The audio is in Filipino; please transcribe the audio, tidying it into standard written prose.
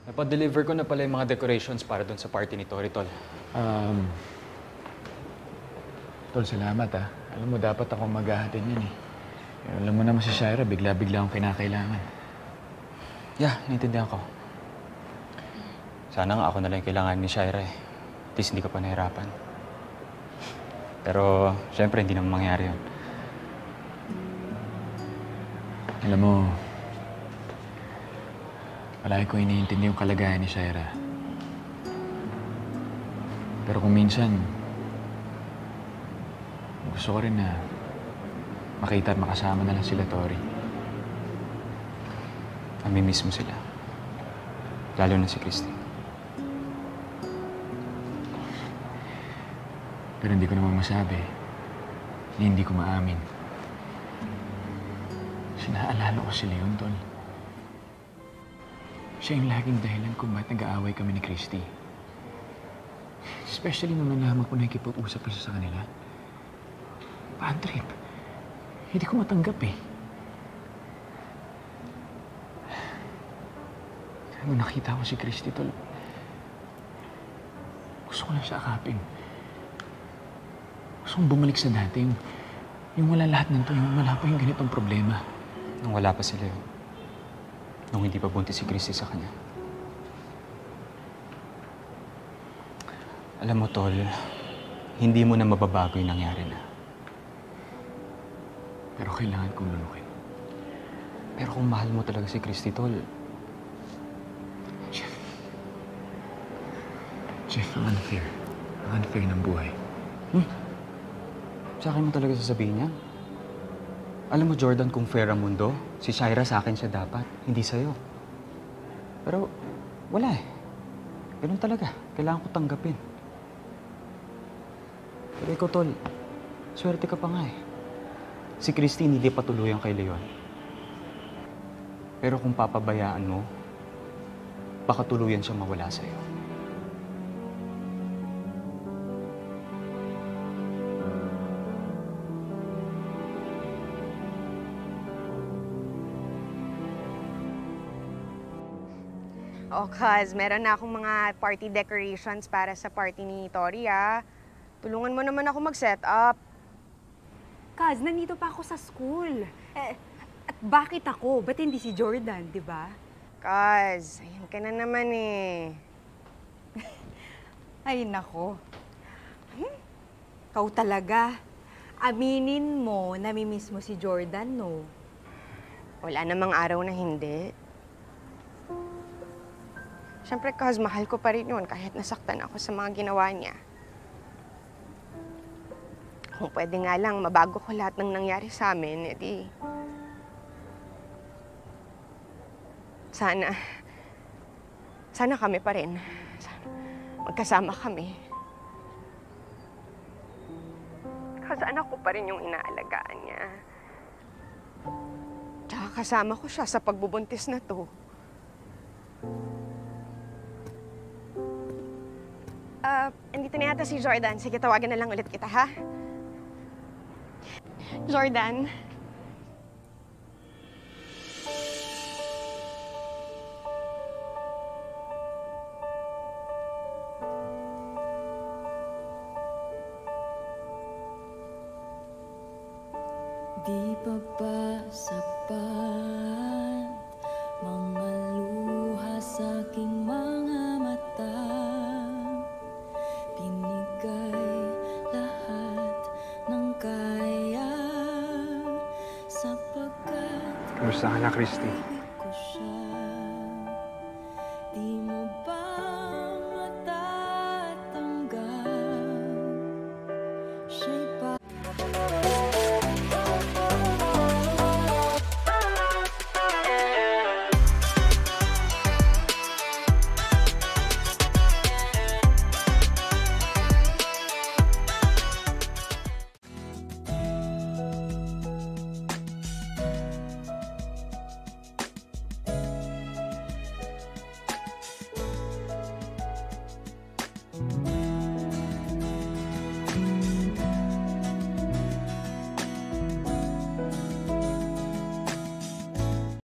Napadeliver ko na pala yung mga decorations para doon sa party ni Tori, Tol. Tol, salamat ah. Alam mo, dapat ako maghahatid yan eh. Alam mo naman si Shaira, bigla-bigla akong kinakailangan. Yeah, naiintindihan ko. Sana nga ako na lang yung kailangan ni Shaira eh. At least hindi ka pa nahirapan. Pero, syempre, hindi naman mangyari yun. Alam mo, palagi ko iniintindi yung kalagayan ni Shaira. Pero kung minsan, gusto ko rin na makita at makasama na lang sila, Tori. Namimiss mo sila. Lalo na si Christy. Pero hindi ko naman masabi. Hindi ko maamin. Sinaalala ko si Leon, Tol. Siya yung laging dahilan kung ba't nag-aaway kami ni Christy. Especially nung nalaman ko na nakikipag-usap siya sa kanila. Bad trip. Hindi ko matanggap eh. Nung nakita ko si Christy, Tol, gusto ko lang siya akapin. Gusto kong bumalik sa dati. Yung wala lahat ng to, yung wala pa yung ganitong problema. Nung wala pa si Leo. Nung hindi pa buntis si Christy sa kanya. Alam mo, Tol, hindi mo na mababago yung nangyari na. Pero kailangan kong lulukin. Pero kung mahal mo talaga si Christy, Tol. Jeff, ang unfair. Ang unfair ng buhay. Sa akin mo talaga sasabihin yan? Alam mo, Jordan, kung fair ang mundo, si Shaira sa akin siya dapat, hindi sa'yo. Pero wala eh. Ganun talaga. Kailangan ko tanggapin. Pero ikaw, Tol, swerte ka pa nga eh. Si Christy hindi pa tuluyan kay Leon. Pero kung papabayaan mo, baka tuluyan siyang mawala sa'yo. Oh, cuz, meron na akong mga party decorations para sa party ni Tori, ah. Tulungan mo naman ako mag-set up. Kaz, nandito pa ako sa school. At bakit ako? Ba't hindi si Jordan, di ba? Cuz, ayan ka na naman eh. Ay, nako. Kau talaga. Aminin mo, namimiss mo si Jordan, no? Wala namang araw na hindi. Siyempre, cuz, mahal ko pa rin yun kahit nasaktan ako sa mga ginawa niya. Kung pwede nga lang, mabago ko lahat ng nangyari sa amin, edi... Sana kami pa rin. Sana magkasama kami. Kasi anak ko pa rin yung inaalagaan niya. Tsaka kasama ko siya sa pagbubuntis na to. Andito na yata si Jordan. Sige, tawagan na lang ulit kita, ha? Jordan? Di pa ba sapat mga luha sa aking mga mata? Binigay lahat ng kaya sapagkat... Kamusta ka na, Christy?